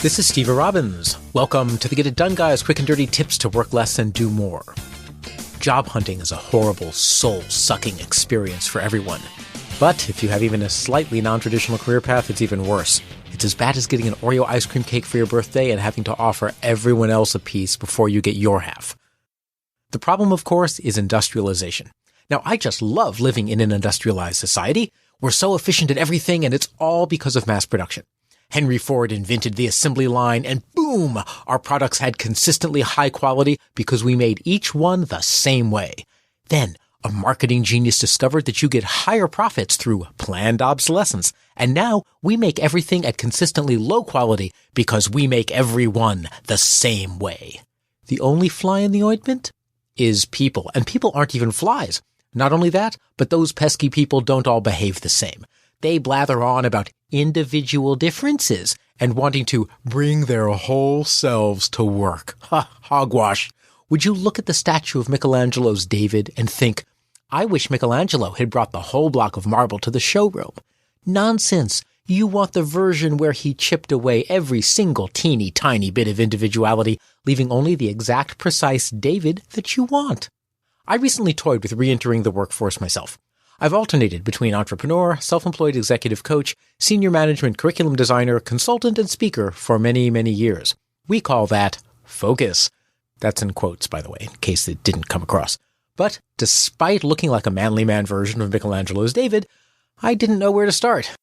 This is Steve Robbins. Welcome to the Get It Done Guys, quick and dirty tips to work less and do more. Job hunting is a horrible, soul-sucking experience for everyone. But if you have even a slightly non-traditional career path, it's even worse. It's as bad as getting an Oreo ice cream cake for your birthday and having to offer everyone else a piece before you get your half. The problem, of course, is industrialization. Now, I just love living in an industrialized society. We're so efficient at everything, and it's all because of mass production. Henry Ford invented the assembly line, and boom, our products had consistently high quality because we made each one the same way. Then, a marketing genius discovered that you get higher profits through planned obsolescence, and now we make everything at consistently low quality because we make everyone the same way. The only fly in the ointment is people, and people aren't even flies. Not only that, but those pesky people don't all behave the same. They blather on about individual differences and wanting to bring their whole selves to work. Hogwash. Would you look at the statue of Michelangelo's David and think, I wish Michelangelo had brought the whole block of marble to the showroom? Nonsense. You want the version where he chipped away every single teeny tiny bit of individuality, leaving only the exact precise David that you want. I recently toyed with re-entering the workforce myself. I've alternated between entrepreneur, self-employed executive coach, senior management curriculum designer, consultant, and speaker for many, many years. We call that focus. That's in quotes, by the way, in case it didn't come across. But despite looking like a manly man version of Michelangelo's David, I didn't know where to start.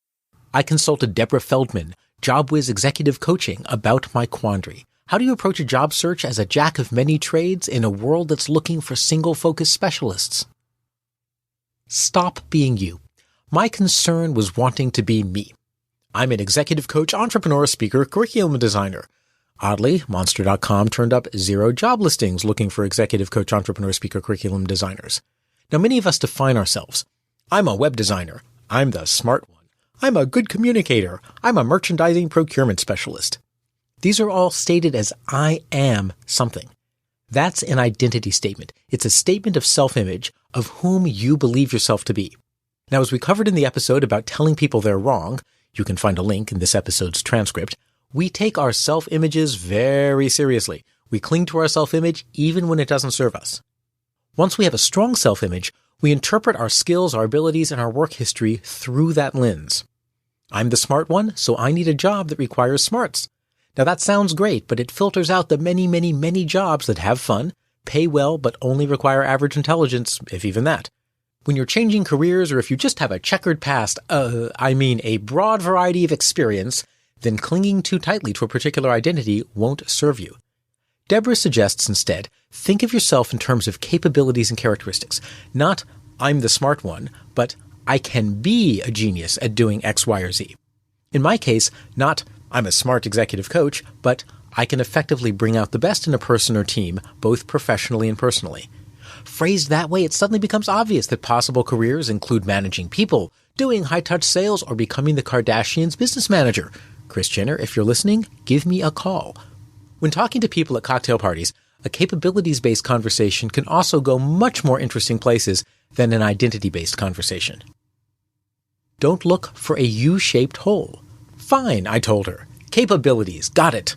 I consulted Deborah Feldman, JobWiz Executive Coaching, about my quandary. How do you approach a job search as a jack of many trades in a world that's looking for single-focus specialists? Stop being you. My concern was wanting to be me. I'm an executive coach, entrepreneur, speaker, curriculum designer. Oddly, Monster.com turned up 0 job listings looking for executive coach, entrepreneur, speaker, curriculum designers. Now, many of us define ourselves. I'm a web designer. I'm the smart one. I'm a good communicator. I'm a merchandising procurement specialist. These are all stated as I am something. That's an identity statement. It's a statement of self-image of whom you believe yourself to be. Now, as we covered in the episode about telling people they're wrong, you can find a link in this episode's transcript, we take our self-images very seriously. We cling to our self-image even when it doesn't serve us. Once we have a strong self-image, we interpret our skills, our abilities, and our work history through that lens. I'm the smart one, so I need a job that requires smarts. Now that sounds great, but it filters out the many, many, many jobs that have fun, pay well, but only require average intelligence, if even that. When you're changing careers, or if you just have a checkered past, a broad variety of experience, then clinging too tightly to a particular identity won't serve you. Deborah suggests instead, think of yourself in terms of capabilities and characteristics. Not, I'm the smart one, but I can be a genius at doing X, Y, or Z. In my case, not, I'm a smart executive coach, but I can effectively bring out the best in a person or team, both professionally and personally. Phrased that way, it suddenly becomes obvious that possible careers include managing people, doing high-touch sales, or becoming the Kardashians' business manager. Kris Jenner, if you're listening, give me a call. When talking to people at cocktail parties, a capabilities-based conversation can also go much more interesting places than an identity-based conversation. Don't look for a U-shaped hole. Fine, I told her. Capabilities, got it.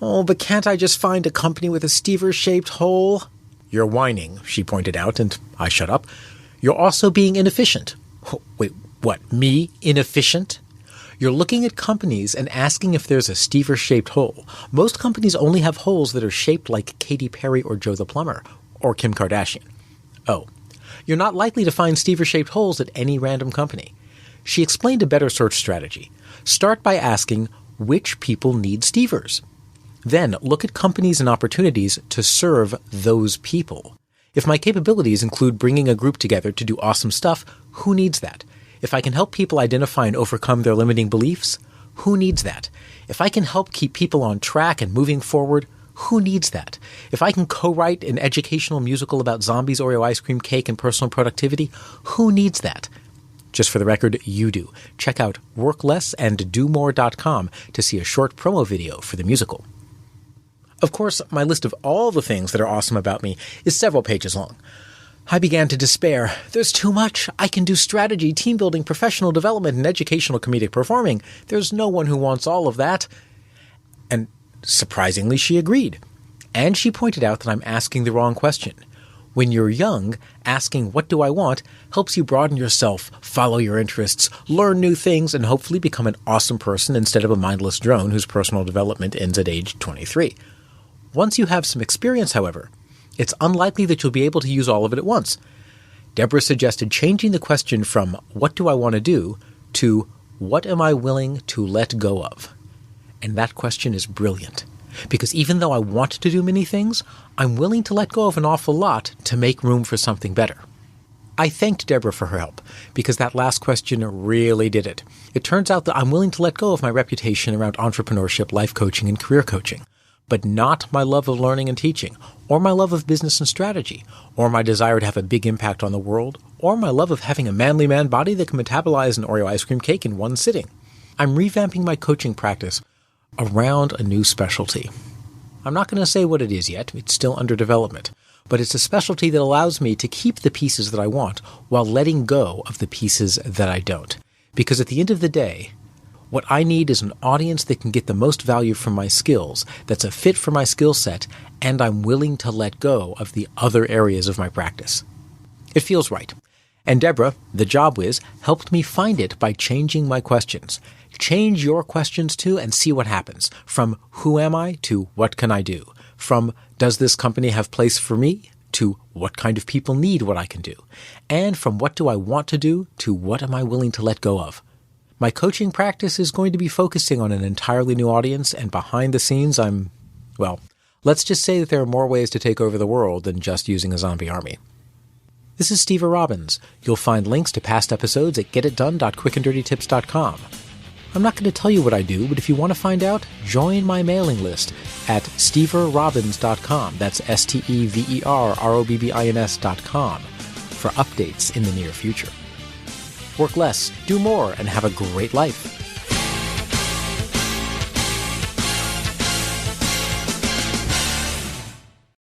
Oh, but can't I just find a company with a Stever-shaped hole? You're whining, she pointed out, and I shut up. You're also being inefficient. Wait, what, me inefficient? You're looking at companies and asking if there's a Stever-shaped hole. Most companies only have holes that are shaped like Katy Perry or Joe the Plumber, or Kim Kardashian. Oh, you're not likely to find Stever-shaped holes at any random company. She explained a better search strategy. Start by asking which people need Stevers. Then look at companies and opportunities to serve those people. If my capabilities include bringing a group together to do awesome stuff, who needs that? If I can help people identify and overcome their limiting beliefs, who needs that? If I can help keep people on track and moving forward, who needs that? If I can co-write an educational musical about zombies, Oreo ice cream cake, and personal productivity, who needs that? Just for the record, you do. Check out worklessanddomore.com to see a short promo video for the musical. Of course, my list of all the things that are awesome about me is several pages long. I began to despair. There's too much. I can do strategy, team building, professional development, and educational comedic performing. There's no one who wants all of that. And surprisingly, she agreed. And she pointed out that I'm asking the wrong question. When you're young, asking what do I want helps you broaden yourself, follow your interests, learn new things, and hopefully become an awesome person instead of a mindless drone whose personal development ends at age 23. Once you have some experience, however, it's unlikely that you'll be able to use all of it at once. Deborah suggested changing the question from what do I want to do to what am I willing to let go of? And that question is brilliant. Because even though I want to do many things, I'm willing to let go of an awful lot to make room for something better. I thanked Deborah for her help, because that last question really did it. It turns out that I'm willing to let go of my reputation around entrepreneurship, life coaching, and career coaching, but not my love of learning and teaching, or my love of business and strategy, or my desire to have a big impact on the world, or my love of having a manly man body that can metabolize an Oreo ice cream cake in one sitting. I'm revamping my coaching practice around a new specialty. I'm not going to say what it is yet, it's still under development, but it's a specialty that allows me to keep the pieces that I want while letting go of the pieces that I don't. Because at the end of the day, what I need is an audience that can get the most value from my skills, that's a fit for my skill set, and I'm willing to let go of the other areas of my practice. It feels right. And Deborah, the job whiz, helped me find it by changing my questions. Change your questions too and see what happens. From who am I to what can I do? From does this company have place for me to what kind of people need what I can do? And from what do I want to do to what am I willing to let go of? My coaching practice is going to be focusing on an entirely new audience, and behind the scenes let's just say that there are more ways to take over the world than just using a zombie army. This is Steve Robbins. You'll find links to past episodes at getitdone.quickanddirtytips.com. I'm not going to tell you what I do, but if you want to find out, join my mailing list at steverrobbins.com. That's STEVERROBBINS.com for updates in the near future. Work less, do more, and have a great life.